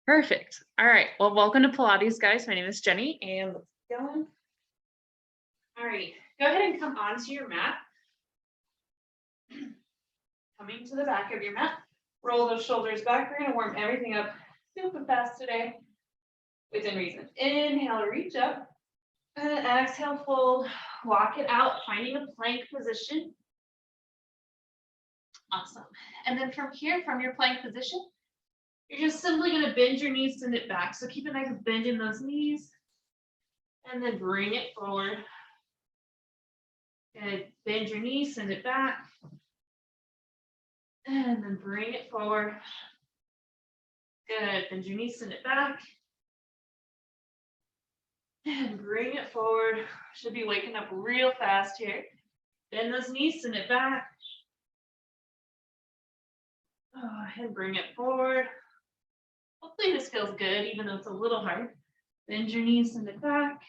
Perfect. All right. Well, welcome to Pilates, guys. My name is Jenny, and let's get going. All right. Go ahead and come onto your mat. Coming to the back of your mat. Roll those shoulders back. We're going to warm everything up super fast today within reason. Inhale, reach up. And exhale, fold. Walk it out, finding a plank position. Awesome. And then from here, from your plank position, you're just simply going to bend your knees, send it back. So keep a nice bend in those knees. And then bring it forward. Good. Bend your knees, send it back. And then bring it forward. Good. Bend your knees, send it back. And bring it forward. Should be waking up real fast here. Bend those knees, send it back. Oh, and bring it forward. Hopefully this feels good, even though it's a little hard. Bend your knees, send it back.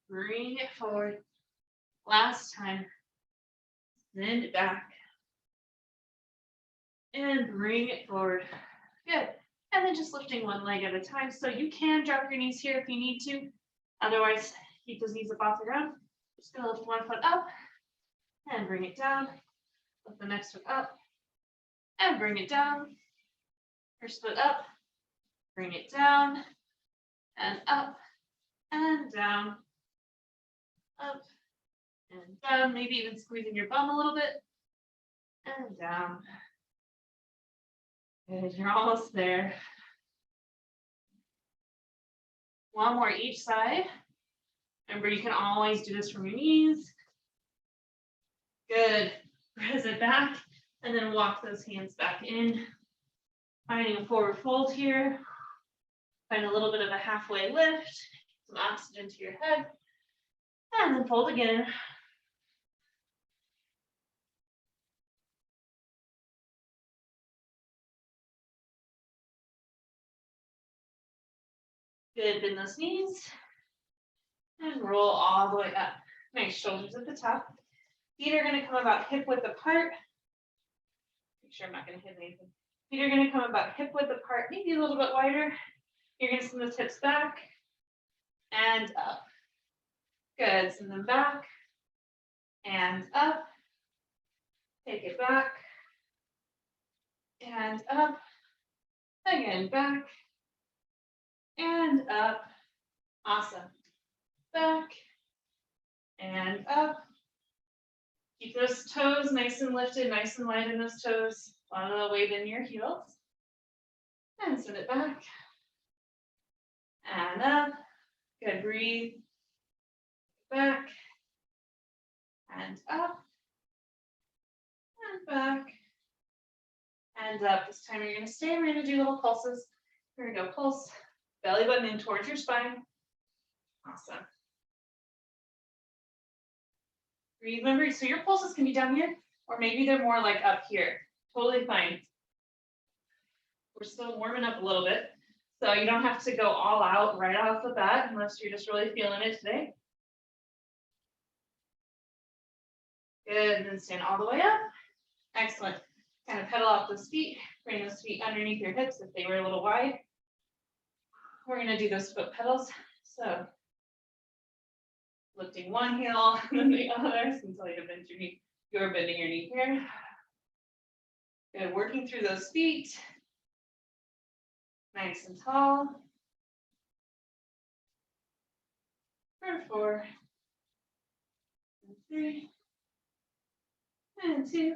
Bring it forward. Last time. Send it back. And bring it forward. Good. And then just lifting one leg at a time. So you can drop your knees here if you need to. Otherwise, keep those knees up off the ground. Just going to lift one foot up and bring it down. Lift the next foot up and bring it down. First foot up, bring it down and up and down. Up and down. Maybe even squeezing your bum a little bit. And down. Good, you're almost there. One more each side. Remember, you can always do this from your knees. Good. Press it back and then walk those hands back in. Finding a forward fold here. Find a little bit of a halfway lift. Some oxygen to your head. And then fold again. Good, bend those knees. And roll all the way up. Nice shoulders at the top. Feet are going to come about hip width apart. Make sure I'm not going to hit anything. Feet are going to come about hip width apart, maybe a little bit wider. You're going to send those hips back and up. Good, send them back and up. Take it back and up. Again, back and up. Awesome. Back and up. Keep those toes nice and lifted, nice and light in those toes. A lot of the weight in your heels. And send it back. And up. Good, breathe. Back. And up. And back. And up. This time you're going to stay. We're going to do little pulses. Here we go. Pulse. Belly button in towards your spine. Awesome. Breathe. Remember, so your pulses can be down here, or maybe they're more like up here. Totally fine. We're still warming up a little bit, so you don't have to go all out right off the bat unless you're just really feeling it today. Good, and then stand all the way up. Excellent. Kind of pedal off those feet. Bring those feet underneath your hips if they were a little wide. We're going to do those foot pedals. So lifting one heel and then the other. Until you bend your knee. You're bending your knee here. Good. Working through those feet. Nice and tall. For 4. And 3. And 2.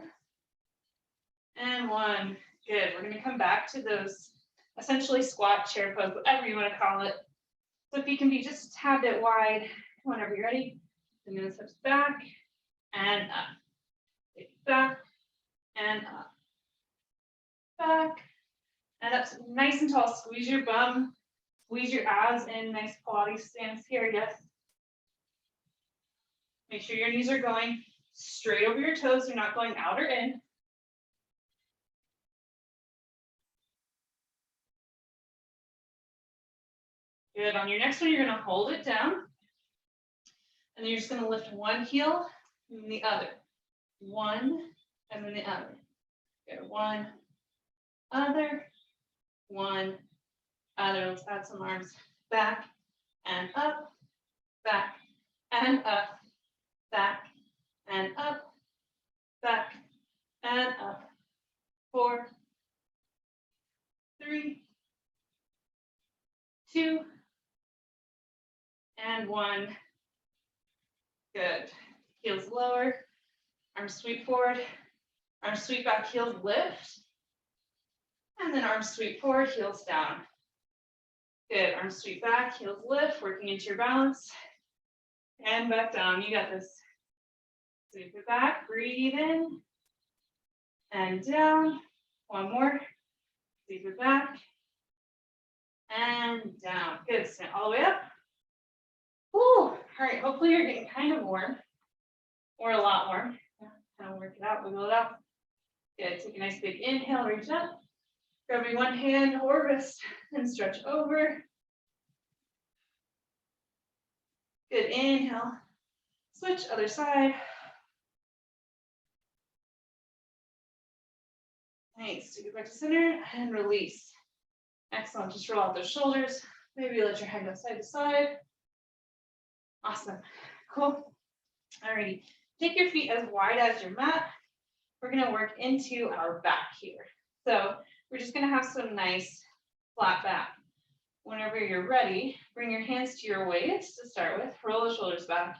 And 1. Good. We're going to come back to those essentially squat, chair pose, whatever you want to call it. So if you can be just a tad bit wide, whenever you're ready, and then hips back and up. Take it back and up. Back and up. Nice and tall. Squeeze your bum. Squeeze your abs in. Nice Pilates stance here. Yes. Make sure your knees are going straight over your toes. They're not going out or in. Good. On your next one, you're going to hold it down. And then you're just going to lift one heel and then the other. One and then the other. Good. 1 other, one, other. Let's add some arms back and up, back and up, back and up, back and up. 4, 3, 2, and 1. Good. Heels lower, arms sweep forward, arms sweep back, heels lift, and then arms sweep forward, heels down. Good. Arms sweep back, heels lift, working into your balance, and back down. You got this. Sweep it back, breathe in, and down. One more. Sweep it back, and down. Good. Stand all the way up. Woo. All right. Hopefully you're getting kind of warm, or a lot warm. Kind of work it out, wiggle it out. Good. Take a nice big inhale, reach up. Grabbing one hand or wrist and stretch over. Good. Inhale. Switch, other side. Nice. Take it back to center and release. Excellent. Just roll out those shoulders. Maybe let your head go side to side. Awesome. Cool. Alrighty. Take your feet as wide as your mat. We're going to work into our back here. So we're just going to have some nice flat back. Whenever you're ready, bring your hands to your waist to start with. Roll the shoulders back.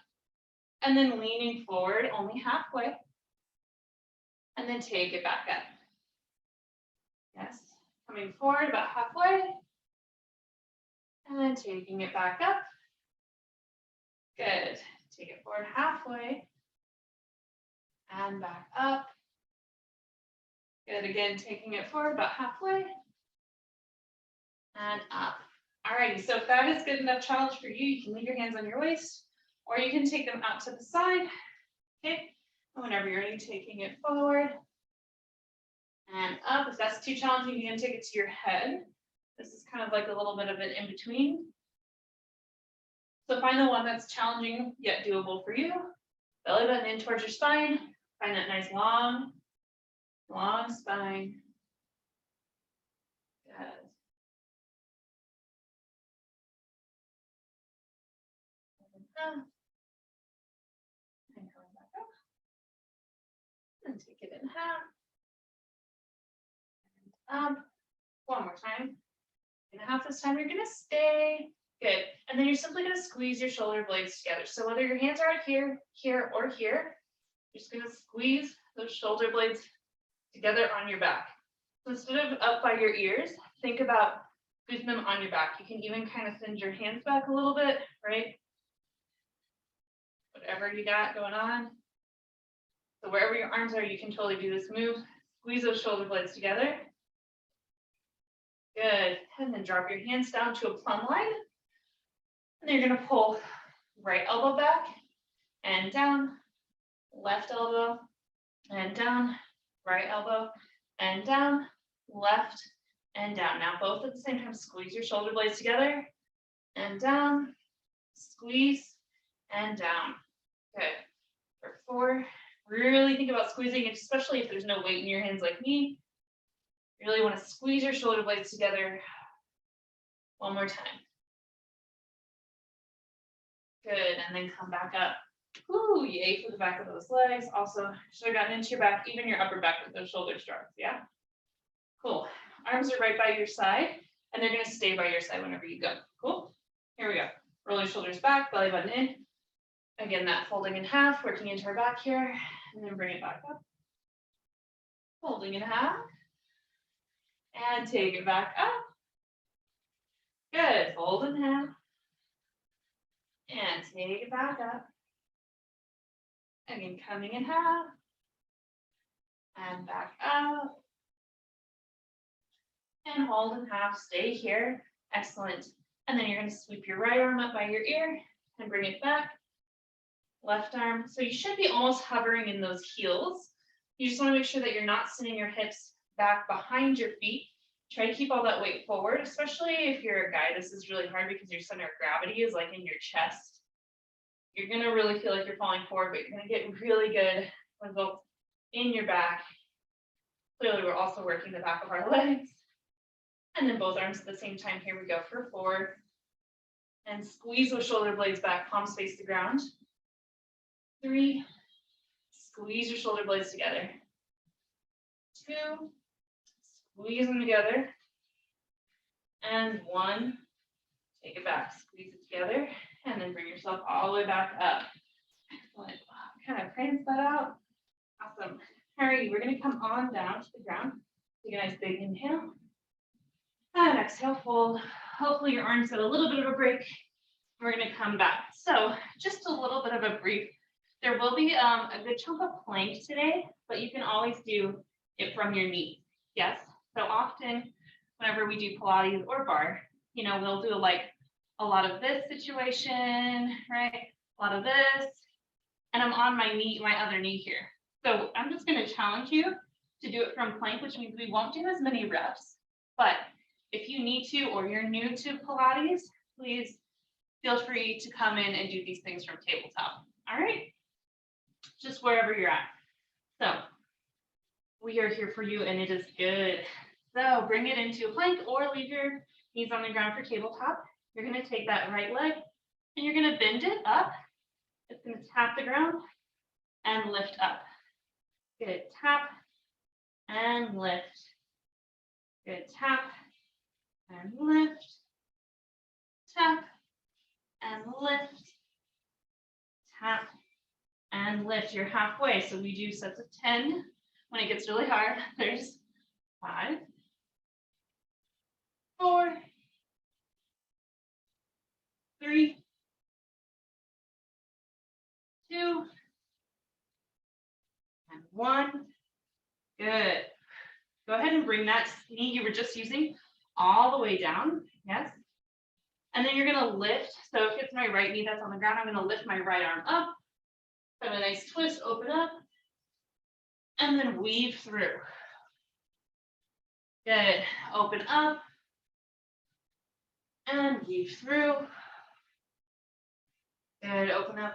And then leaning forward only halfway. And then take it back up. Yes. Coming forward about halfway. And then taking it back up. Good. Take it forward halfway. And back up. Good. Again, taking it forward about halfway. And up. Alrighty, so if that is good enough challenge for you, you can leave your hands on your waist, or you can take them out to the side. Okay. And whenever you're ready, taking it forward. And up. If that's too challenging, you can take it to your head. This is kind of like a little bit of an in-between. So find the one that's challenging yet doable for you. Belly button in towards your spine. Find that nice long spine. Good. And coming back up. And take it in half. And up. One more time. In half this time, you're going to stay. Good. And then you're simply going to squeeze your shoulder blades together. So whether your hands are out here, here, or here, you're just going to squeeze those shoulder blades together on your back. So instead of up by your ears, think about squeezing them on your back. You can even kind of send your hands back a little bit, right? Whatever you got going on. So wherever your arms are, you can totally do this move. Squeeze those shoulder blades together. Good. And then drop your hands down to a plumb line. And then you're going to pull right elbow back and down, left elbow and down, right elbow and down, left and down. Now both at the same time, squeeze your shoulder blades together and down, squeeze and down. Good. For 4, really think about squeezing it, especially if there's no weight in your hands like me. You really want to squeeze your shoulder blades together. One more time. Good, and then come back up. Ooh, yay for the back of those legs. Also, should have gotten into your back, even your upper back with those shoulder straps, yeah? Cool. Arms are right by your side, and they're going to stay by your side whenever you go. Cool? Here we go. Roll your shoulders back, belly button in. Again, that folding in half, working into our back here, and then bring it back up. Folding in half. And take it back up. Good. Fold in half. And take it back up. Again, coming in half. And back up. And hold in half. Stay here. Excellent. And then you're going to sweep your right arm up by your ear and bring it back. Left arm. So you should be almost hovering in those heels. You just want to make sure that you're not sending your hips back behind your feet. Try to keep all that weight forward, especially if you're a guy. This is really hard because your center of gravity is like in your chest. You're going to really feel like you're falling forward, but you're going to get really good results in your back Clearly, we're also working the back of our legs. And then both arms at the same time. Here we go for 4. And squeeze those shoulder blades back, palms face the ground. 3. Squeeze your shoulder blades together. 2. Squeeze them together. And 1. Take it back, squeeze it together, and then bring yourself all the way back up. Excellent. Kind of prance that out. Awesome. All right, we're going to come on down to the ground. Take a nice big inhale. And exhale, fold. Hopefully your arms get a little bit of a break. We're going to come back. So just a little bit of a brief. There will be a good chunk of plank today, but you can always do it from your knees. Yes. So often, whenever we do Pilates or bar, we'll do like a lot of this situation, right? A lot of this, and I'm on my knee, my other knee here. So I'm just going to challenge you to do it from plank, which means we won't do as many reps. But if you need to, or you're new to Pilates, please feel free to come in and do these things from tabletop. All right? Just wherever you're at. So we are here for you, and it is good. So bring it into a plank or leave your knees on the ground for tabletop. You're going to take that right leg and you're going to bend it up. It's going to tap the ground and lift up. Good. Tap and lift. Good. Tap and lift. Tap and lift. Tap and lift. You're halfway. So we do sets of 10. When it gets really hard, there's 5, 4, 3, 2, and 1. Good. Go ahead and bring that knee you were just using all the way down. Yes. And then you're going to lift. So if it's my right knee that's on the ground, I'm going to lift my right arm up. Have a nice twist, open up, and then weave through. Good. Open up and weave through. Good. Open up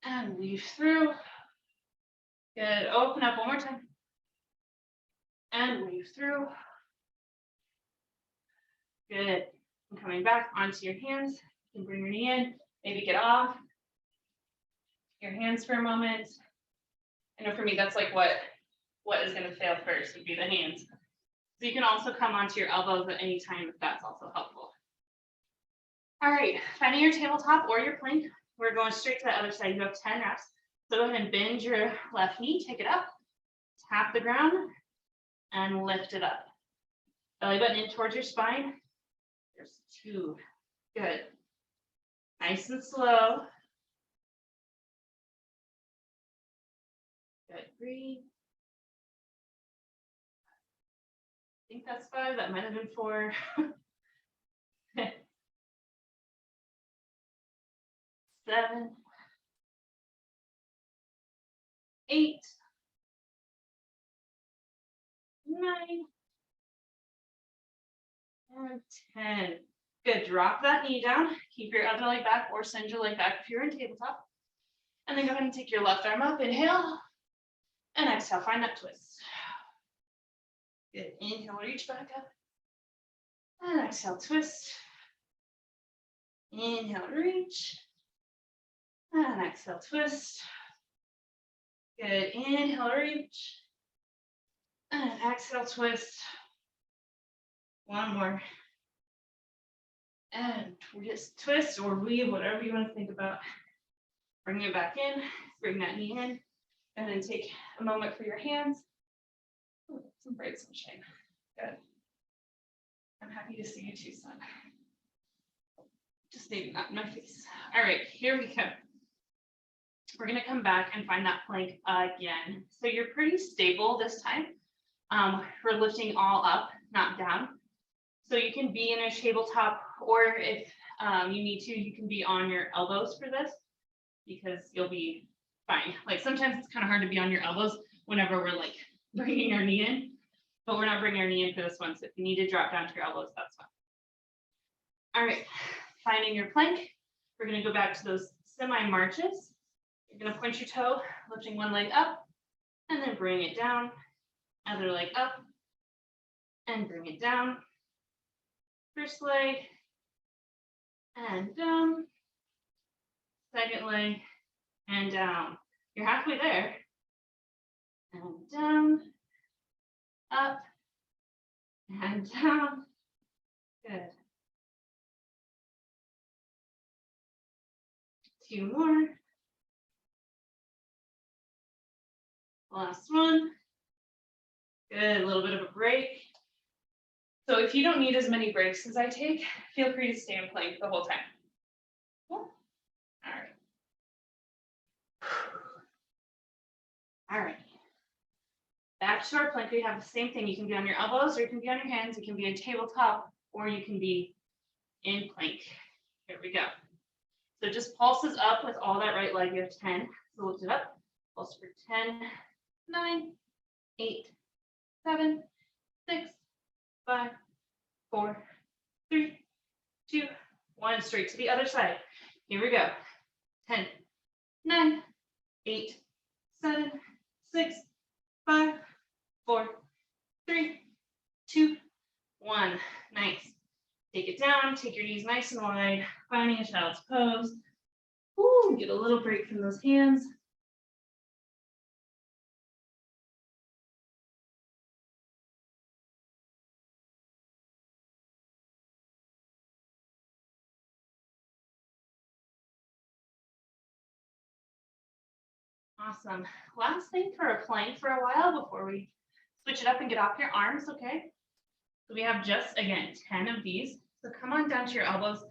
and weave through. Good. Open up one more time and weave through. Good. And coming back onto your hands. You can bring your knee in, maybe get off your hands for a moment. I know for me, that's like what is going to fail first would be the hands. So you can also come onto your elbows at any time if that's also helpful. All right, finding your tabletop or your plank, we're going straight to the other side. You have 10 reps. So go ahead and bend your left knee, take it up, tap the ground, and lift it up. Belly button in towards your spine. There's 2. Good. Nice and slow. Good. Breathe. I think that's 5. That might have been 4. 7, 8, 9, and 10. Good. Drop that knee down. Keep your other leg back or send your leg back if you're in tabletop. And then go ahead and take your left arm up. Inhale. And exhale. Find that twist. Good. Inhale. Reach back up. And exhale. Twist. Inhale. Reach. And exhale. Twist. Good. Inhale. Reach. And exhale. Twist. One more. And we just twist or weave, whatever you want to think about. Bring it back in, bring that knee in, and then take a moment for your hands. Ooh, some bright sunshine. Good. I'm happy to see you too, son. Just maybe not in my face. All right, here we go. We're going to come back and find that plank again. So you're pretty stable this time. We're lifting all up, not down. So you can be in a tabletop, or if you need to, you can be on your elbows for this because you'll be fine. Like sometimes it's kind of hard to be on your elbows whenever we're like bringing our knee in, but we're not bringing our knee in for this one. So if you need to drop down to your elbows, that's fine. All right, finding your plank. We're going to go back to those semi marches. You're going to point your toe, lifting one leg up, and then bring it down. Other leg up, and bring it down. First leg, and down. Second leg, and down. You're halfway there. And down, up, and down. Good. 2 more. Last one. Good, a little bit of a break. So if you don't need as many breaks as I take, feel free to stay in plank the whole time. Cool. All right. All right. Back to our plank, we have the same thing. You can be on your elbows, or you can be on your hands. You can be in tabletop, or you can be in plank. Here we go. So just pulses up with all that right leg. You have 10. So lift it up. Pulse for 10, 9, 8, 7, 6, 5, 4, 3, 2, 1. Straight to the other side. Here we go. 10, 9, 8, 7, 6, 5, 4, 3, 2, 1. Nice. Take it down. Take your knees nice and wide. Finding a child's pose. Ooh, get a little break from those hands. Awesome. Last thing for a plank for a while before we switch it up and get off your arms, okay? So we have just, again, 10 of these. So come on down to your elbows.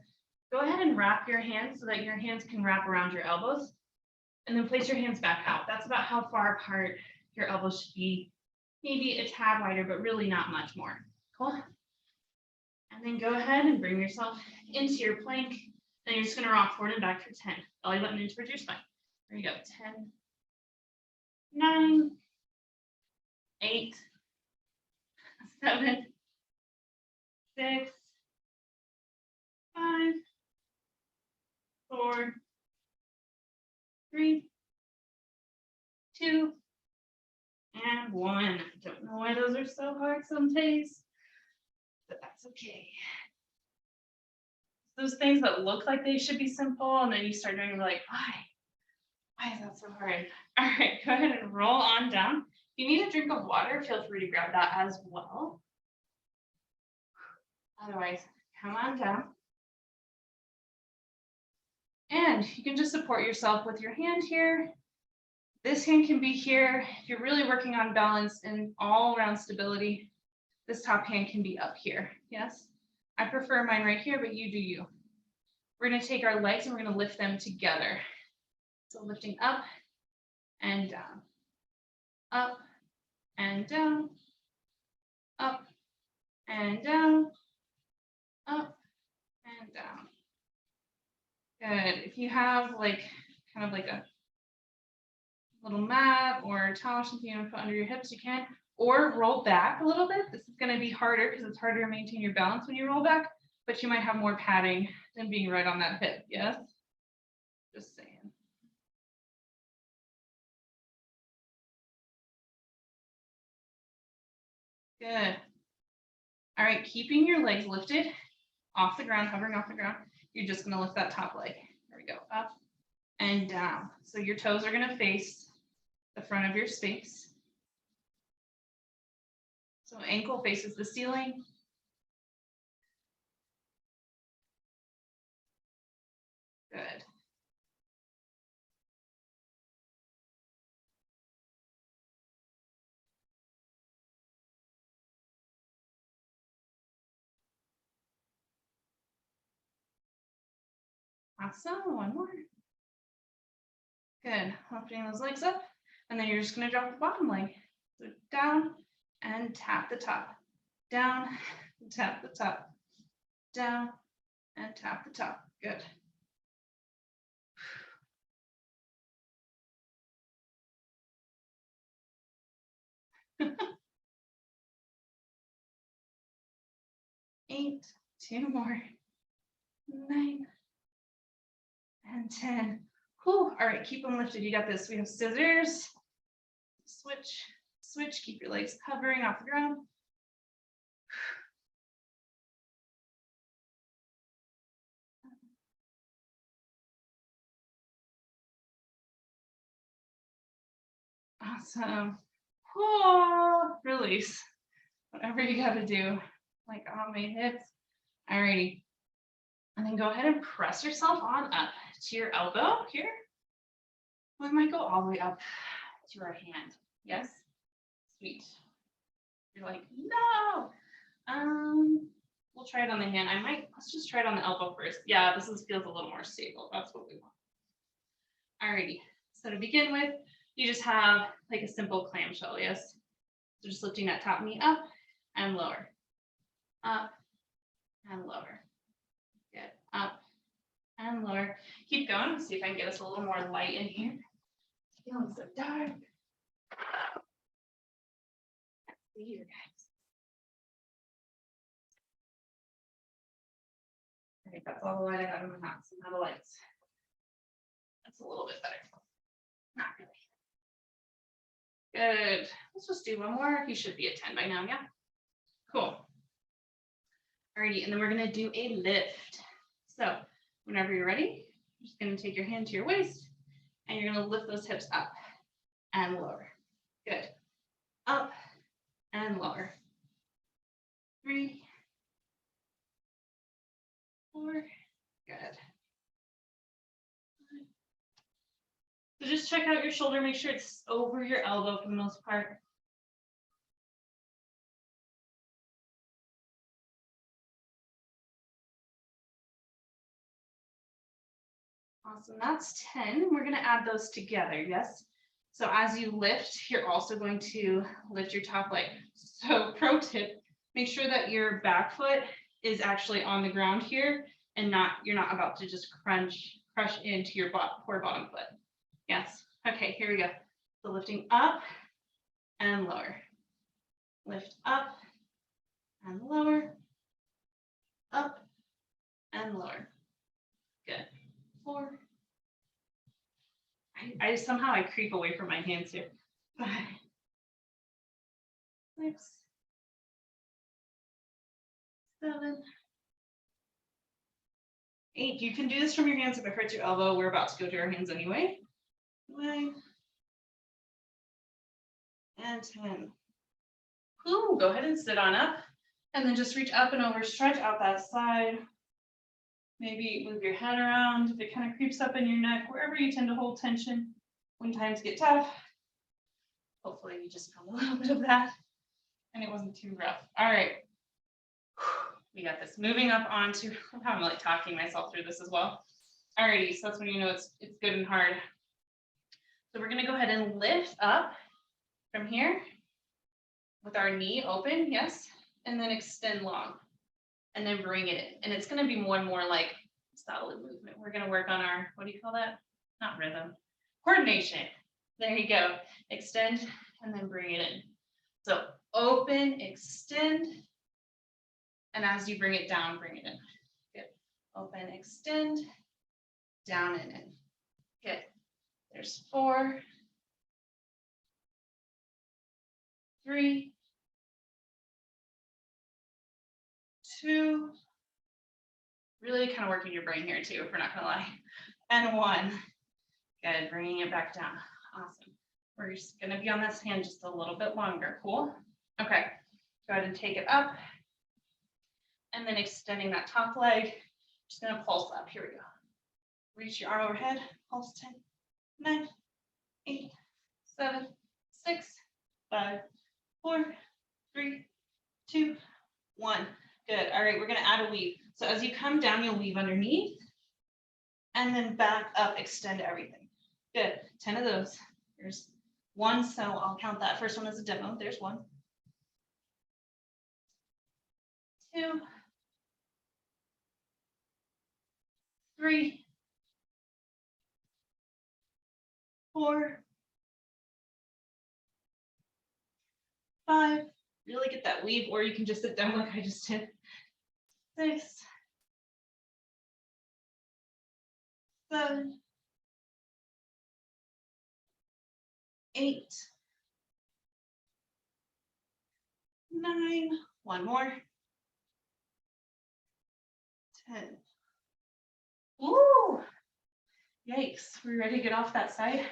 Go ahead and wrap your hands so that your hands can wrap around your elbows. And then place your hands back out. That's about how far apart your elbows should be. Maybe a tad wider, but really not much more. Cool. And then go ahead and bring yourself into your plank. Then you're just going to rock forward and back for 10. Belly button in towards your spine. There you go. 10, 9, 8, 7, 6, 5, 4, 3, 2, and 1. I don't know why those are so hard some days, but that's okay. Those things that look like they should be simple, and then you start doing, like, why? Why is that so hard? All right, go ahead and roll on down. If you need a drink of water, feel free to grab that as well. Otherwise, come on down. And you can just support yourself with your hand here. This hand can be here. If you're really working on balance and all around stability, this top hand can be up here. Yes? I prefer mine right here, but you do you. We're going to take our legs and we're going to lift them together. So lifting up and down, up and down, up and down, up and down. Good. If you have like kind of like a little mat or a towel, something you want to put under your hips, you can. Or roll back a little bit. This is going to be harder because it's harder to maintain your balance when you roll back, but you might have more padding than being right on that hip. Yes? Just saying. Good. All right, keeping your legs lifted off the ground, hovering off the ground, you're just going to lift that top leg. There we go, up and down. So your toes are going to face the front of your space. So ankle faces the ceiling. Good. Awesome. One more. Good. Lifting those legs up. And then you're just going to drop the bottom leg. So down and tap the top. Down, and tap the top. Down and tap the top. Good. Eight, 2 more. 9 and 10. Whew. All right, keep them lifted. You got this. We have scissors, Switch, switch, keep your legs hovering off the ground. Awesome. Oh, release. Whatever you gotta do. Like on my hips. Alrighty. And then go ahead and press yourself on up to your elbow here. We might go all the way up to our hand. Yes? Sweet. You're like, no. We'll try it on the hand. Let's just try it on the elbow first. Yeah, feels a little more stable. That's what we want. Alrighty. So to begin with, you just have like a simple clamshell, yes? So just lifting that top knee up and lower. Up and lower. Good. Up and lower. Keep going. Let's see if I can get us a little more light in here. Feeling so dark. Let's see you guys. I think that's all the light I got in my house, and now the lights. That's a little bit better. Not really. Good. Let's just do one more. You should be at 10 by now, yeah? Cool. Alrighty, and then we're gonna do a lift. So whenever you're ready, you're just gonna take your hand to your waist and you're gonna lift those hips up and lower. Good. Up and lower. 3, 4, good. So just check out your shoulder, make sure it's over your elbow for the most part. Awesome, that's 10. We're gonna add those together, yes? So as you lift, you're also going to lift your top leg. So pro tip, make sure that your back foot is actually on the ground here and you're not about to just crush into your poor bottom foot. Yes, okay, here we go. So lifting up and lower. Lift up and lower. Up and lower. Good. 4. I somehow creep away from my hands here. 5, 6, 7, 8. You can do this from your hands if it hurts your elbow. We're about to go to our hands anyway. 9 and 10. Ooh, go ahead and sit on up and then just reach up and over, stretch out that side. Maybe move your head around if it kind of creeps up in your neck, wherever you tend to hold tension when times get tough. Hopefully you just felt a little bit of that and it wasn't too rough. All right, we got this. Moving up onto, I'm like talking myself through this as well. Alrighty, so that's when you know it's good and hard. So we're gonna go ahead and lift up from here with our knee open, yes, and then extend long. And then bring it in. And it's going to be more and more like solid movement. We're going to work on our, what do you call that? Not rhythm, coordination. There you go. Extend and then bring it in. So open, extend. And as you bring it down, bring it in. Good. Open, extend, down and in. Good. There's 4, 3, 2, really kind of working your brain here too, if we're not gonna lie, and 1. Good, bringing it back down. Awesome. We're just gonna be on this hand just a little bit longer. Cool. Okay, go ahead and take it up, and then extending that top leg. Just gonna pulse up. Here we go. Reach your arm overhead. Pulse 10, 9, 8, 7, 6, 5, 4, 3, 2, 1. Good. All right, we're going to add a weave. So as you come down, you'll weave underneath and then back up, extend everything. Good. 10 of those. There's 1, so I'll count that first one as a demo. There's 1, 2, 3, 4, 5. Really get that weave, or you can just sit down like I just did. 6, 7, 8, 9, one more, 10. Woo! Yikes, we ready to get off that side?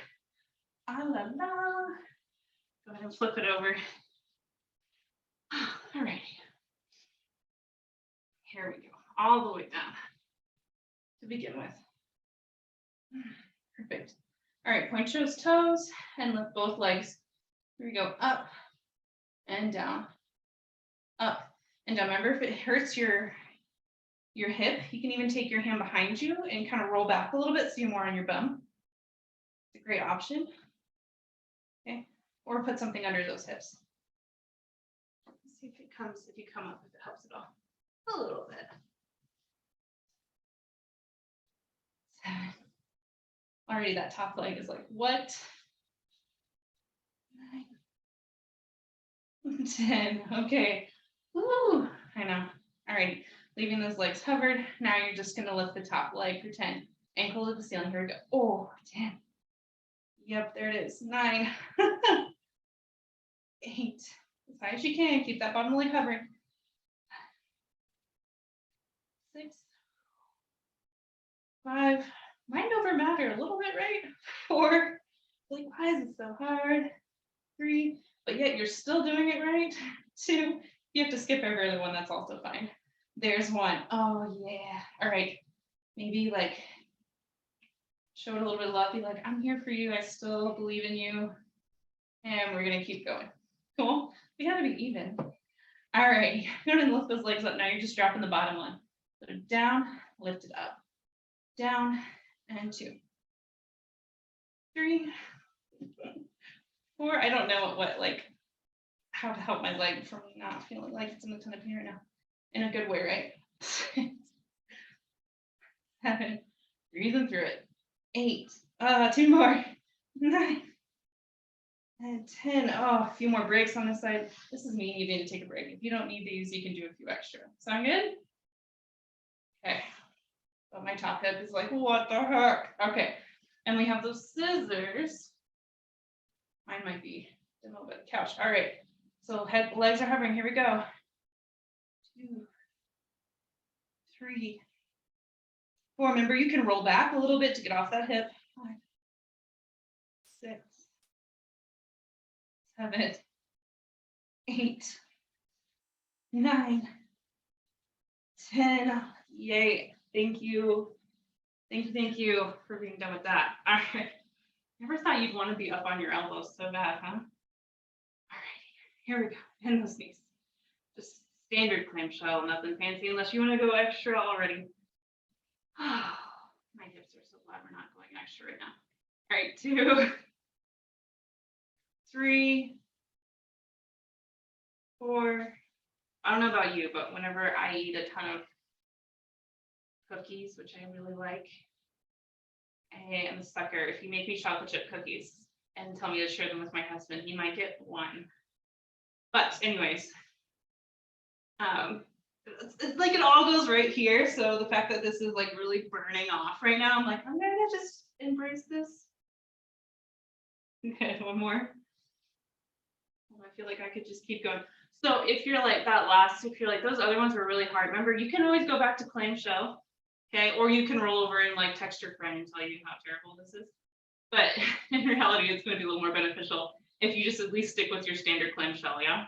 Ah la la. Go ahead and flip it over. All right. Here we go, all the way down to begin with. Perfect. All right, point those toes and lift both legs. Here we go, up and down, up and down. Remember, if it hurts your hip, you can even take your hand behind you and kind of roll back a little bit so you're more on your bum. It's a great option. Okay, or put something under those hips. Let's see if it comes, if you come up, if it helps at all. A little bit. 7. Already that top leg is like, what? 9. 10. Okay. Woo! I know. All right. Leaving those legs covered. Now you're just going to lift the top leg for 10. Ankle to the ceiling. Here we go. Oh, 10. Yep, there it is. 9. 8. As high as you can. Keep that bottom leg covered. 6. 5. Mind over matter a little bit, right? 4. Like, why is it so hard? 3. But yet you're still doing it right. 2. You have to skip every other one. That's also fine. There's 1. Oh, yeah. All right. Maybe like show it a little bit of love. Be like, I'm here for you. I still believe in you. And we're going to keep going. Cool. We got to be even. All right. Go ahead and lift those legs up. Now you're just dropping the bottom one. Put it down, lift it up. Down, and 2. 3. 4. I don't know what like how to help my leg from not feeling like it's in a ton of pain right now. In a good way, right? 7. Breathing through it. 8. 2 more. 9. And 10. Oh, a few more breaks on this side. This is me needing to take a break. If you don't need these, you can do a few extra. Sound good? Okay. But my top hip is like, what the heck? Okay. And we have those scissors. Mine might be a little bit of the couch. All right. So legs are hovering. Here we go. 2, 3, 4. Remember, you can roll back a little bit to get off that hip. 5, 6, 7, 8, 9, 10. Yay. Thank you. Thank you for being done with that. All right. Never thought you'd want to be up on your elbows so bad, huh? All right. Here we go. Bend those knees. Just standard clamshell, nothing fancy unless you want to go extra already. Oh, my hips are so glad we're not going extra right now. All right, 2, 3, 4. I don't know about you, but whenever I eat a ton of cookies, which I really like, I am a sucker. If you make me chocolate chip cookies and tell me to share them with my husband, he might get 1. But anyways, it's like it all goes right here. So the fact that this is like really burning off right now, I'm like, I'm gonna just embrace this. Okay, 1 more. I feel like I could just keep going. So if you're like that last, if you're like those other ones were really hard, remember you can always go back to clamshell, okay? Or you can roll over and like text your friend and tell you how terrible this is. But in reality, it's going to be a little more beneficial if you just at least stick with your standard clamshell, yeah?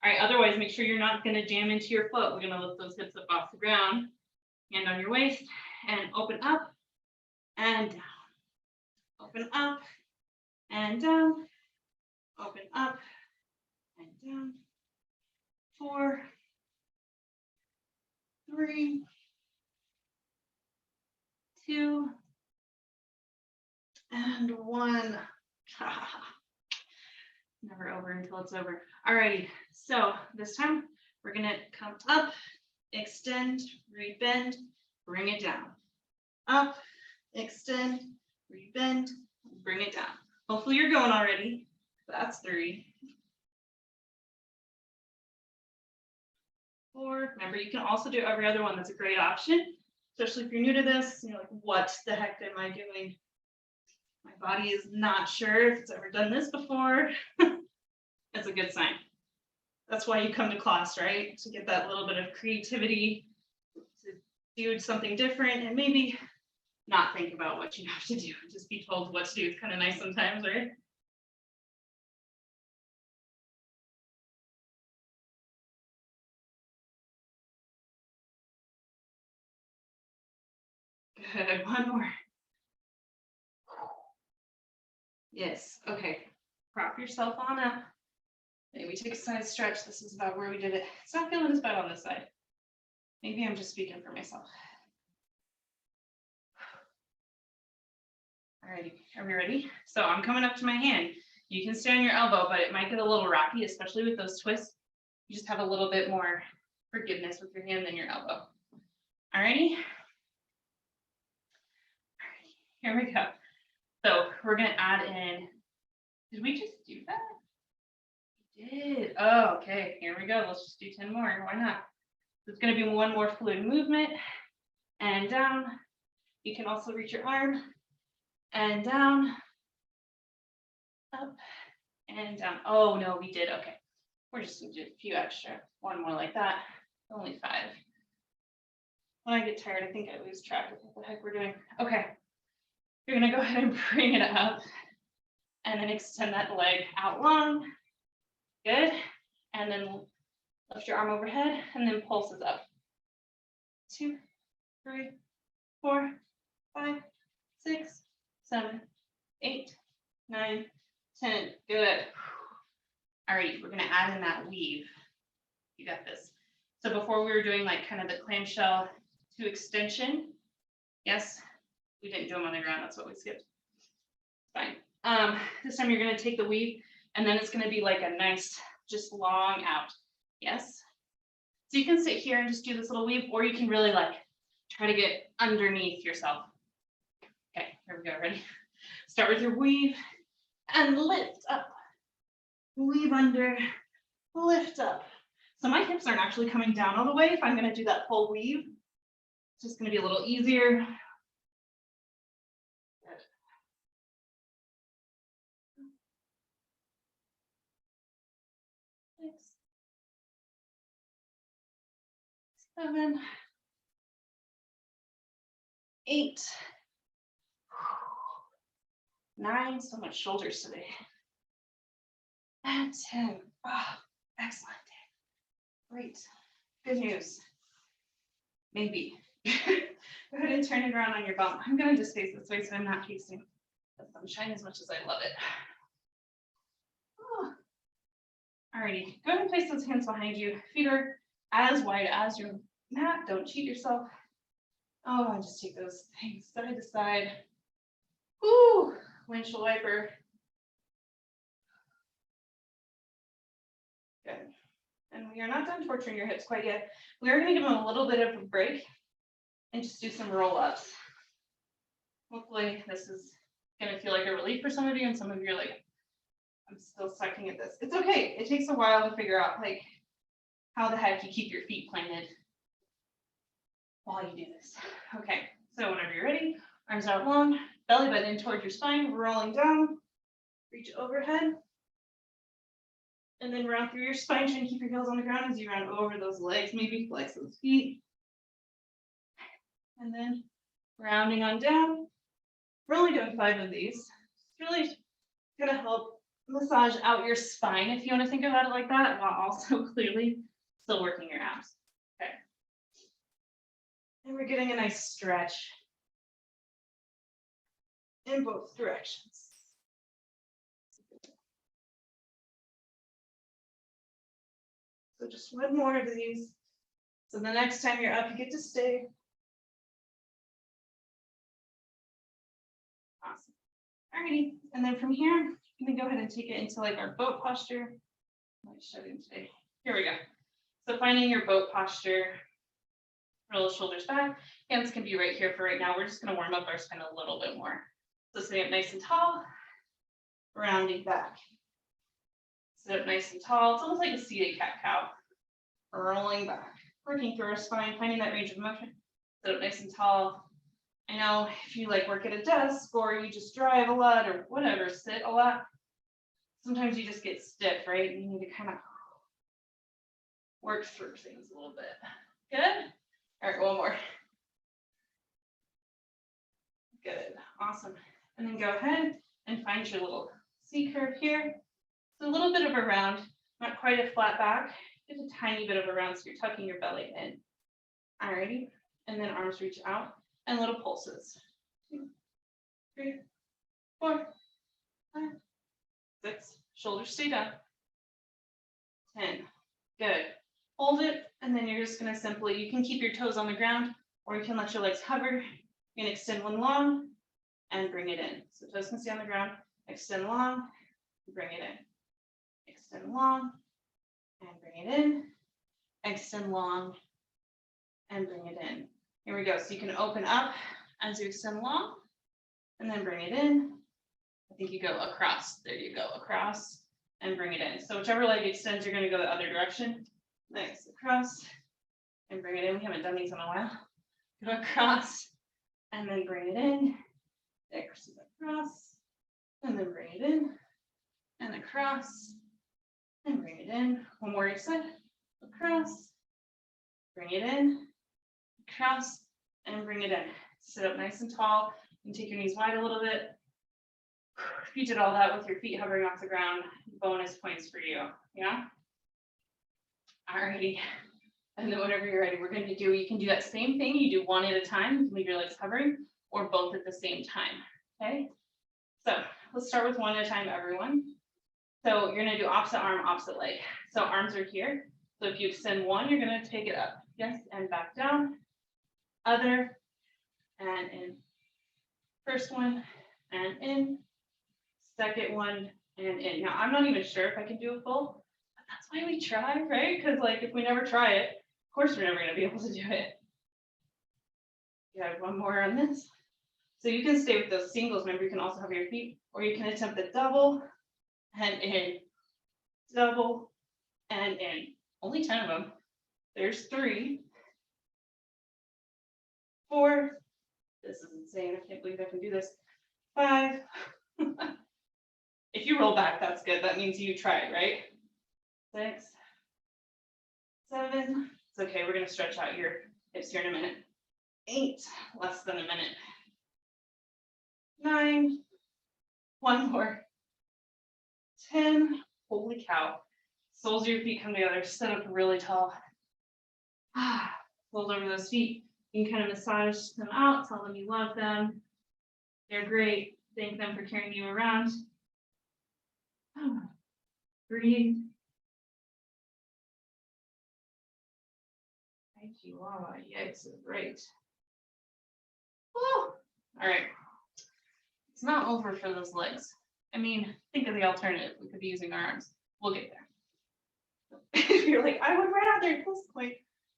All right, otherwise make sure you're not going to jam into your foot. We're going to lift those hips up off the ground, hand on your waist, and open up and down. Open up and down. Open up and down. 4, 3, 2, and 1. Never over until it's over. Alrighty, so this time we're gonna come up, extend, rebend, bring it down. Up, extend, rebend, bring it down. Hopefully you're going already. That's 3. 4. Remember, you can also do every other one. That's a great option, especially if you're new to this. You're like, what the heck am I doing? My body is not sure if it's ever done this before. That's a good sign. That's why you come to class, right? To get that little bit of creativity, to do something different, and maybe not think about what you have to do. Just be told what to do. It's kind of nice sometimes, right? Good, one more. Yes, okay. Prop yourself on up. Maybe take a side stretch. This is about where we did it. It's not feeling as bad on this side. Maybe I'm just speaking for myself. Alrighty, are we ready? So I'm coming up to my hand. You can stay on your elbow, but it might get a little rocky, especially with those twists. You just have a little bit more forgiveness with your hand than your elbow. Alrighty? Here we go. So we're gonna add in, did we just do that? We did. Oh, okay, here we go. Let's just do 10 more. Why not? It's gonna be one more fluid movement and down. You can also reach your arm and down, up and down. Oh no, we did. Okay. We're just gonna do a few extra. One more like that. Only 5. When I get tired, I think I lose track of what the heck we're doing. Okay. You're gonna go ahead and bring it up and then extend that leg out long. Good. And then lift your arm overhead and then pulses up. 2, 3, 4, 5, 6, 7, 8, 9, 10. Good. All right, we're gonna add in that weave. You got this. So before we were doing like kind of the clamshell to extension. Yes, we didn't do them on the ground. That's what we skipped. Fine. This time you're gonna take the weave and then it's gonna be like a nice, just long out. Yes. So you can sit here and just do this little weave, or you can really like try to get underneath yourself. Okay, here we go. Ready? Start with your weave and lift up. Weave under, lift up. So my hips aren't actually coming down all the way if I'm going to do that full weave. It's just going to be a little easier. Good. 6, 7, 8, 9. So much shoulders today. And 10. Oh, excellent. Great. Good news. Maybe. Go ahead and turn it around on your bum. I'm going to just face this way so I'm not facing the sunshine as much as I love it. Oh. Alrighty. Go ahead and place those hands behind you. Feet are as wide as your mat. Don't cheat yourself. Oh, and just take those things side to side. Woo! Windshield wiper. Good. And we are not done torturing your hips quite yet. We are going to give them a little bit of a break and just do some roll-ups. Hopefully this is going to feel like a relief for some of you, and some of you are like, I'm still sucking at this. It's okay. It takes a while to figure out like how the heck you keep your feet planted while you do this. Okay, so whenever you're ready, arms out long, belly button in towards your spine, rolling down, reach overhead. And then round through your spine, trying to keep your heels on the ground as you round over those legs, maybe flex those feet. And then rounding on down. We're only doing 5 of these. It's really gonna help massage out your spine if you want to think about it like that, while also clearly still working your abs. Okay. And we're getting a nice stretch in both directions. So just one more of these. So the next time you're up, you get to stay. Awesome. Alrighty, and then from here, you can go ahead and take it into like our boat posture. Let me show you today. Here we go. So finding your boat posture, roll the shoulders back. Hands can be right here for right now. We're just going to warm up our spine a little bit more. So sitting up nice and tall, rounding back. Sit up nice and tall. It's almost like a seated cat-cow. Rolling back, working through our spine, finding that range of motion. Sit up nice and tall. I know if you like work at a desk or you just drive a lot or whatever, sit a lot, sometimes you just get stiff, right? You need to kind of work through things a little bit. Good? All right, one more. Good, awesome. And then go ahead and find your little C curve here. So a little bit of a round, not quite a flat back, just a tiny bit of a round, so you're tucking your belly in. Alrighty, and then arms reach out and little pulses. 2, 3, 4, 5, 6, shoulders stay down. 10, good. Hold it, and then you're just gonna simply, you can keep your toes on the ground, or you can let your legs hover. You're gonna extend one long and bring it in. So toes can stay on the ground, extend long, bring it in. Extend long and bring it in. Extend long and bring it in. Here we go. So you can open up as you extend long and then bring it in. I think you go across. There you go, across and bring it in. So whichever leg extends, you're going to go the other direction. Nice, across and bring it in. We haven't done these in a while. Go across and then bring it in. Across and then bring it in. And across and bring it in. One more each side. Across, bring it in, across, and bring it in. Sit up nice and tall and take your knees wide a little bit. If you did all that with your feet hovering off the ground, bonus points for you. Yeah? Alrighty. And then whenever you're ready, we're going to do, you can do that same thing. You do one at a time. You can leave your legs hovering, or both at the same time. Okay? So let's start with one at a time, everyone. So you're going to do opposite arm, opposite leg. So arms are here. So if you extend one, you're going to take it up. Yes, and back down. Other, and in. First one, and in. Second one, and in. Now, I'm not even sure if I can do a full, but that's why we try, right? Because like, if we never try it, of course we're never going to be able to do it. You have one more on this. So you can stay with those singles. Remember, you can also have your feet, or you can attempt the double, and in. Double, and in. Only 10 of them. There's 3, 4. This is insane. I can't believe I can do this. 5. If you roll back, that's good. That means you tried, right? 6, 7. It's okay. We're going to stretch out your hips here in a minute. 8, less than a minute. 9, one more. 10. Holy cow. Soles of your feet come together. Sit up really tall. Fold over those feet. You can kind of massage them out. Tell them you love them. They're great. Thank them for carrying you around. Breathe. Chihuahua. Yikes. Great. Woo. All right. It's not over for those legs. I mean, think of the alternative. We could be using our arms. We'll get there. You're like, I would rather at this point.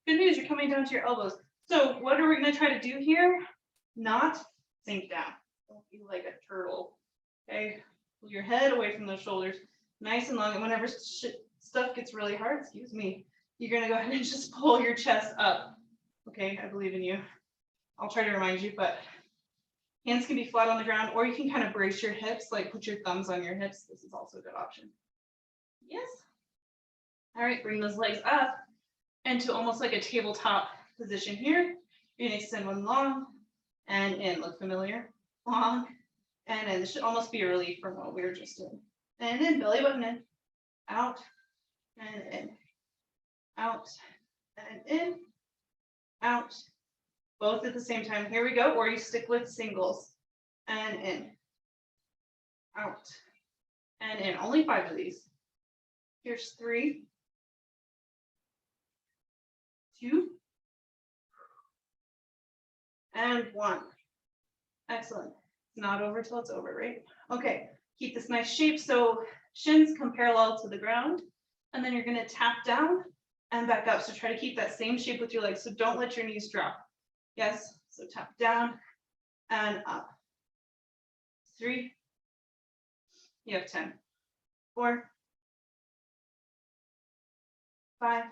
Good news, you're coming down to your elbows. So what are we going to try to do here? Not sink down. Don't be like a turtle. Okay? Pull your head away from those shoulders. Nice and long. And whenever stuff gets really hard, excuse me, you're going to go ahead and just pull your chest up. Okay? I believe in you. I'll try to remind you, but hands can be flat on the ground, or you can kind of brace your hips, like put your thumbs on your hips. This is also a good option. Yes. All right, bring those legs up into almost like a tabletop position here. You're going to extend one long and in. Look familiar? Long and in. This should almost be a relief from what we were just doing. And in, belly button in. Out and in. Out and in. Out. Both at the same time. Here we go. Or you stick with singles. And in. Out. And in. Only 5 of these. Here's 3. 2. And 1. Excellent. It's not over till it's over, right? Okay. Keep this nice shape. So shins come parallel to the ground. And then you're going to tap down and back up. So try to keep that same shape with your legs. So don't let your knees drop. Yes. So tap down and up. 3. You have 10. 4. 5.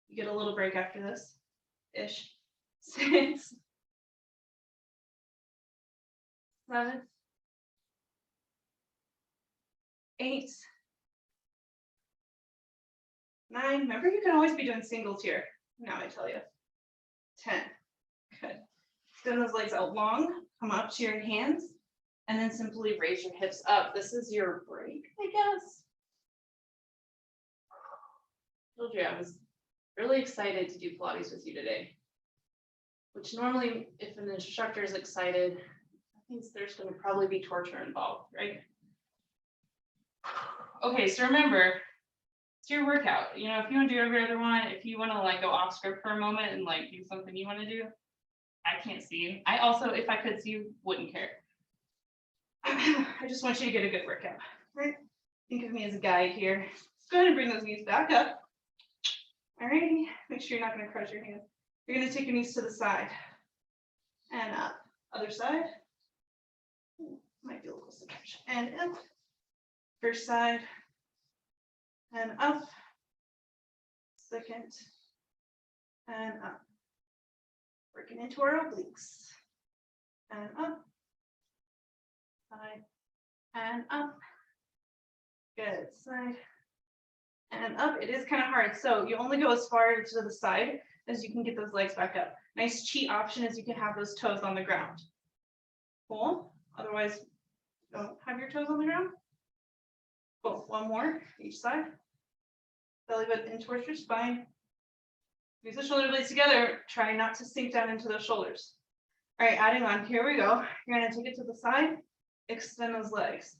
You get a little break after this. Ish. 6. 7. 8. 9. Remember, you can always be doing singles here. Now I tell you. 10. Good. Extend those legs out long. Come up to your hands. And then simply raise your hips up. This is your break, I guess. Told you I was really excited to do Pilates with you today. Which normally, if an instructor is excited, that means there's going to probably be torture involved, right? Okay, so remember, it's your workout. You know, if you want to do every other one, if you want to like go off script for a moment and like do something you want to do, I can't see you. I also, if I could see you, wouldn't care. I just want you to get a good workout, right? Think of me as a guide here. Let's go ahead and bring those knees back up. All righty, make sure you're not going to crush your hands. You're going to take your knees to the side and up. Other side. Might be a little stretch. And up. First side and up. Second and up. Working into our obliques. And up. Side and up. Good. Side and up. It is kind of hard. So you only go as far to the side as you can get those legs back up. Nice cheat option is you can have those toes on the ground. Cool. Otherwise, don't have your toes on the ground. Cool. One more each side. Belly button in towards your spine. Use the shoulder blades together. Try not to sink down into those shoulders. All right, adding on. Here we go. You're going to take it to the side. Extend those legs.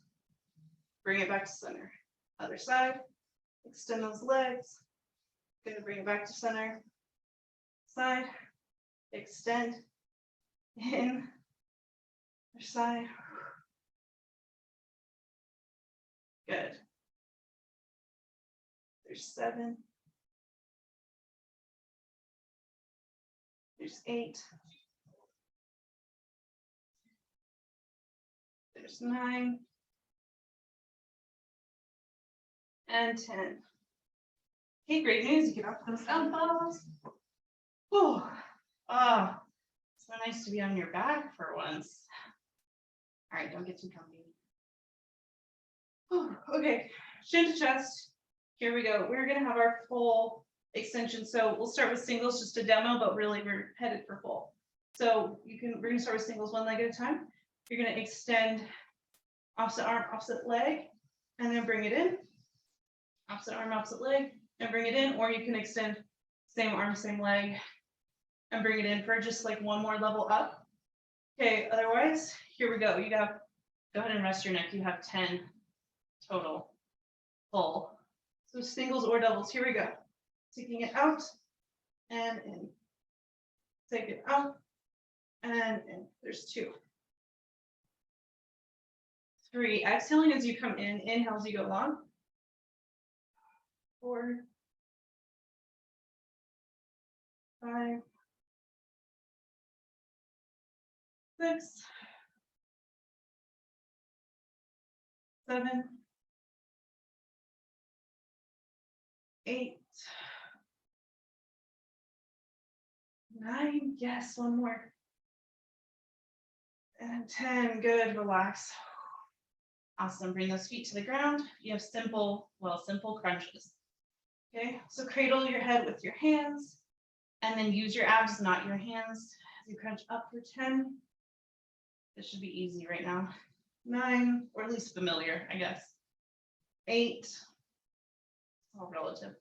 Bring it back to center. Other side. Extend those legs. Going to bring it back to center. Side. Extend. In. Other side. Good. There's 7. There's 8. There's 9. And 10. Okay, great news. You get off those elbows. Oh, so nice to be on your back for once. All right, don't get too comfy. Okay, shin to chest. Here we go. We're going to have our full extension. So we'll start with singles, just a demo, but really we're headed for full. So we're going to start with singles one leg at a time. You're going to extend opposite arm, opposite leg, and then bring it in. Opposite arm, opposite leg, and bring it in. Or you can extend same arm, same leg, and bring it in for just like one more level up. Okay, otherwise, here we go. You have, go ahead and rest your neck. You have 10 total full. So singles or doubles. Here we go. Taking it out and in. Take it out and in. There's 2. 3. Exhaling as you come in. Inhale as you go long. 4. 5. 6. 7. 8. 9. Yes, one more. And 10. Good. Relax. Awesome. Bring those feet to the ground. You have simple crunches. Okay. So cradle your head with your hands, and then use your abs, not your hands, as you crunch up for 10. This should be easy right now. 9, or at least familiar, I guess. 8. All relative.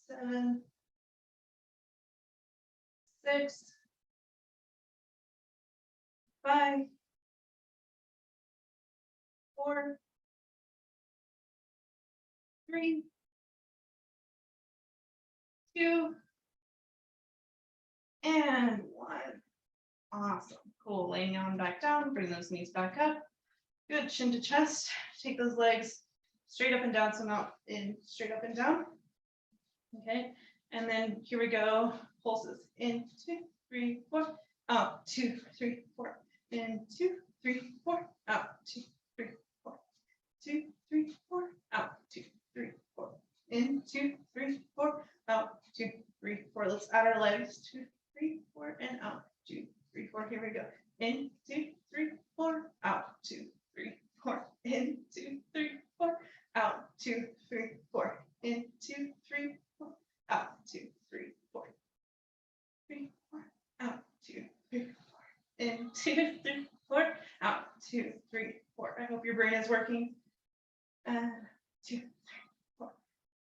7. 6. 5. 4. 3. 2. And 1. Awesome. Cool. Laying on back down. Bring those knees back up. Good. Chin to chest. Take those legs straight up and down. So not in, straight up and down. Okay. And then here we go. Pulses. In, 2, 3, 4. Out. 2, 3, 4. In, 2, 3, 4. Out. 2, 3, 4. 2, 3, 4. Out. 2, 3, 4. In, 2, 3, 4. Out. 2, 3, 4. Let's add our legs. 2, 3, 4. And out. 2, 3, 4. Here we go. In, 2, 3, 4. Out. 2, 3, 4. In, 2, 3, 4. Out. 2, 3, 4. In 2, 3, 4. Out, 2, 3, 4. 3, 4. Out, 2, 3, 4. In 2, 3, 4. Out, 2, 3, 4. I hope your brain is working. 2, 3, 4.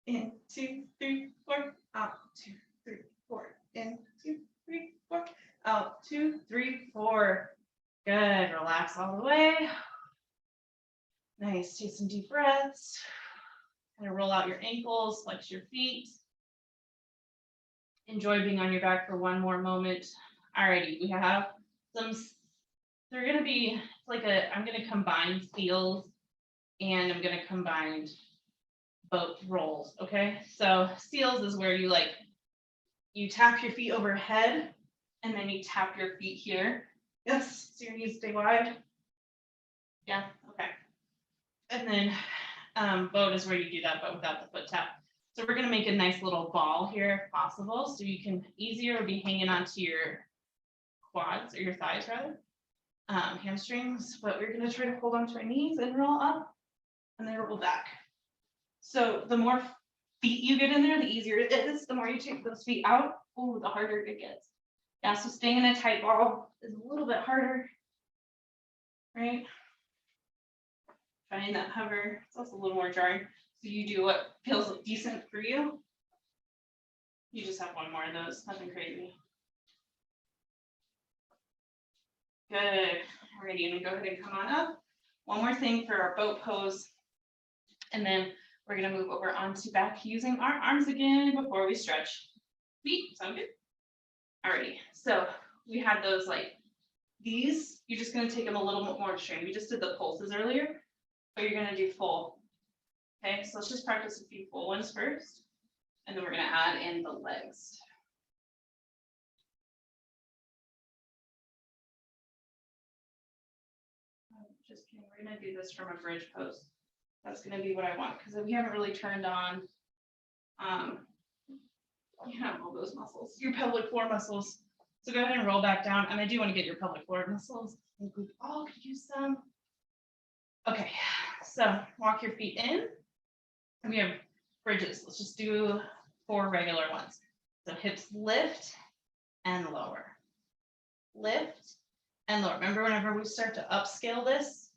In 2, 3, 4. Out, 2, 3, 4. In 2, 3, 4. Out, 2, 3, 4. Good. Relax all the way. Nice. Take some deep breaths. Kind of roll out your ankles, flex your feet. Enjoy being on your back for one more moment. Alrighty, we have some, they're gonna be like I'm gonna combine seals and I'm gonna combine both rolls, okay? So seals is where you tap your feet overhead and then you tap your feet here. Yes, so your knees stay wide. Yeah, okay. And then boat is where you do that, but without the foot tap. So we're gonna make a nice little ball here if possible, so you can easier be hanging onto your quads or your thighs rather, hamstrings, but we're gonna try to hold onto our knees and roll up and then roll back. So the more feet you get in there, the easier it is. The more you take those feet out, oh, the harder it gets. Yeah, so staying in a tight ball is a little bit harder, right? Finding that hover, it's also a little more jarring. So you do what feels decent for you. You just have one more of those, nothing crazy. Good. Alrighty, and go ahead and come on up. One more thing for our boat pose. And then we're gonna move over onto back using our arms again before we stretch. Feet, sound good? Alrighty, so we had those these, you're just gonna take them a little bit more extreme. We just did the pulses earlier, but you're gonna do full. Okay, so let's just practice a few full ones first, and then we're gonna add in the legs. Just kidding, we're gonna do this from a bridge pose. That's gonna be what I want, because we haven't really turned on all those muscles, your pelvic floor muscles. So go ahead and roll back down, and I do want to get your pelvic floor muscles. I think we all could use some. Okay, so walk your feet in, and we have bridges. Let's just do 4 regular ones. So hips lift and lower, lift and lower. Remember, whenever we start to upscale this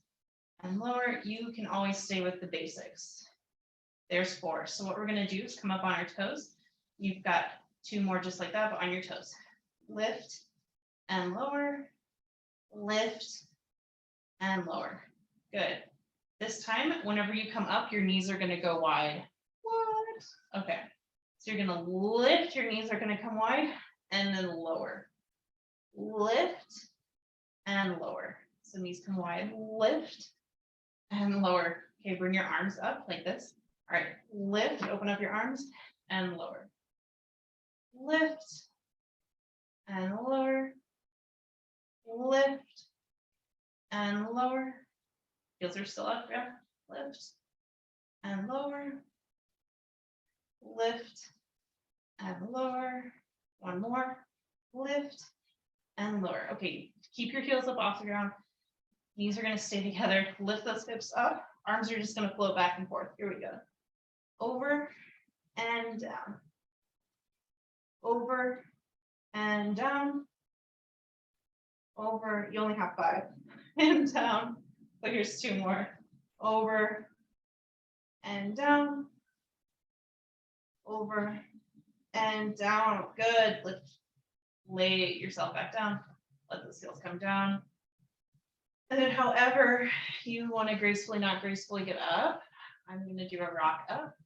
and lower, you can always stay with the basics. There's 4. So what we're going to do is come up on our toes. You've got 2 more just like that, but on your toes. Lift and lower, lift and lower. Good. This time, whenever you come up, your knees are going to go wide. What? Okay. So you're going to lift, your knees are going to come wide, and then lower. Lift and lower. So knees come wide, lift and lower. Okay, bring your arms up like this. All right, lift, open up your arms and lower. Lift and lower. Lift and lower. Heels are still up, yeah. Lift and lower. Lift and lower. One more. Lift and lower. Okay, keep your heels up off the ground. Knees are going to stay together. Lift those hips up. Arms are just going to float back and forth. Here we go. Over and down. Over and down. Over. You only have 5. And down. But here's 2 more. Over and down. Over and down. Good. Lay yourself back down. Let those heels come down. And then however you want to gracefully, not gracefully get up, I'm going to do a rock up.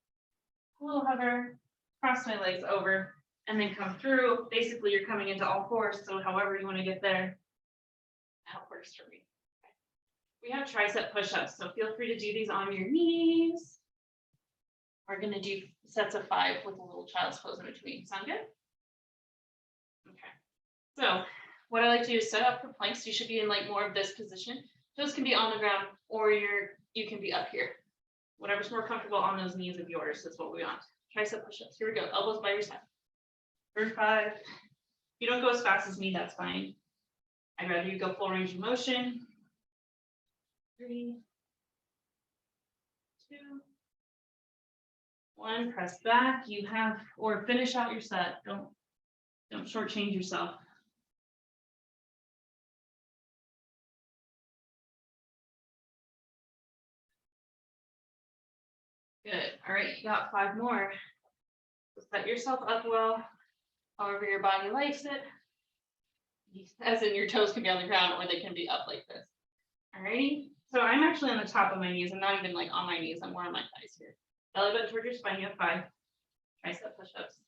A little hover, cross my legs over, and then come through. Basically, you're coming into all 4s, so however you want to get there, that works for me. We have tricep push-ups, so feel free to do these on your knees. We're going to do sets of 5 with a little child's pose in between. Sound good? Okay. So what I like to do is set up for planks. You should be in more of this position. Those can be on the ground, or you can be up here. Whatever's more comfortable on those knees of yours is what we want. Tricep push-ups. Here we go. Elbows by your side. For 5. If you don't go as fast as me, that's fine. I'd rather you go full range of motion. 3, 2, One, press back. You have, or finish out your set. Don't shortchange yourself. Good. All right, you got 5 more. So set yourself up well, however your body likes it. As in your toes can be on the ground or they can be up like this. All righty. So I'm actually on the top of my knees. I'm not even like on my knees. I'm more on my thighs here. Belly button towards your spine. You have 5. Tricep push-ups.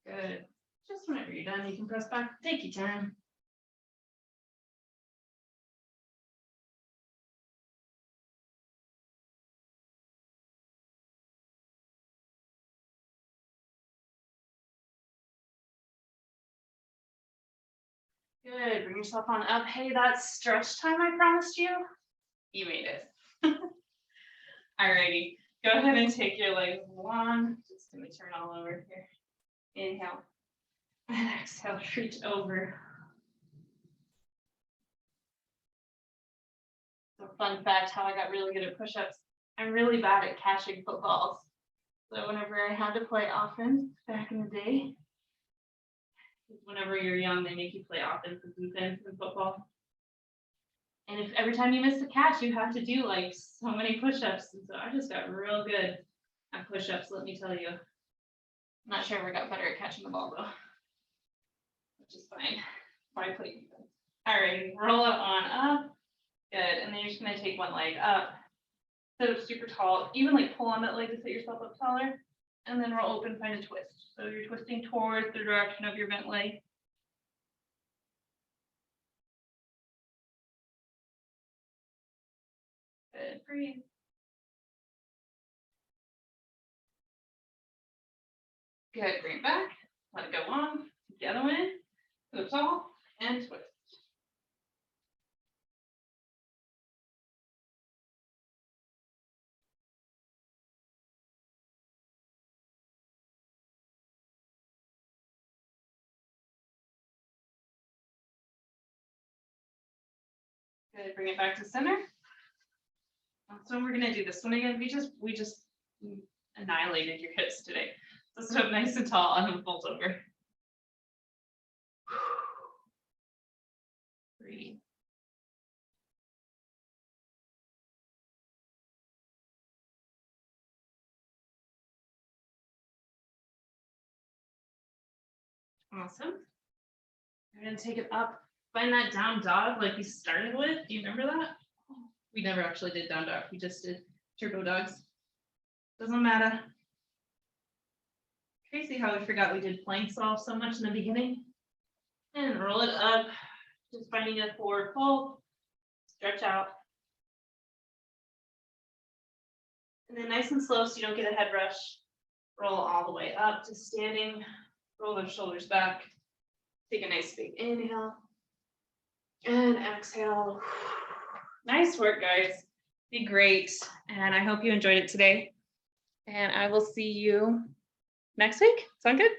Good. Just whenever you're done, you can press back. Take your time. Good. Bring yourself on up. Hey, that stretch time I promised you, you made it. Alrighty. Go ahead and take your legs long. Just gonna turn all over here. Inhale. And exhale. Reach over. So fun fact, how I got really good at push-ups. I'm really bad at catching footballs. So whenever I had to play offense back in the day, whenever you're young, they make you play offense and defense in football. And if every time you miss the catch, you have to do like so many push-ups. And so I just got real good at push-ups, let me tell you. I'm not sure I ever got better at catching the ball though, which is fine. Why play defense? All right, roll it on up. Good. And then you're just gonna take one leg up. Sit up super tall. Even like pull on that leg to set yourself up taller. And then roll open, find a twist. So you're twisting towards the direction of your bent leg. Good, breathe. Good, bring it back. Let it go on. The other one. Go tall and twist. Good, bring it back to center. So we're gonna do this one again. We just annihilated your hips today. So sit up nice and tall and then fold over. Breathe. Awesome. We're gonna take it up. Find that down dog like we started with. Do you remember that? We never actually did down dog. We just did turbo dogs. Doesn't matter. Crazy how we forgot we did plank solve so much in the beginning. And roll it up. Just finding a forward fold. Stretch out. And then nice and slow so you don't get a head rush. Roll all the way up to standing. Roll those shoulders back. Take a nice big inhale. And exhale. Nice work, guys. Be great. And I hope you enjoyed it today. And I will see you next week. Sound good?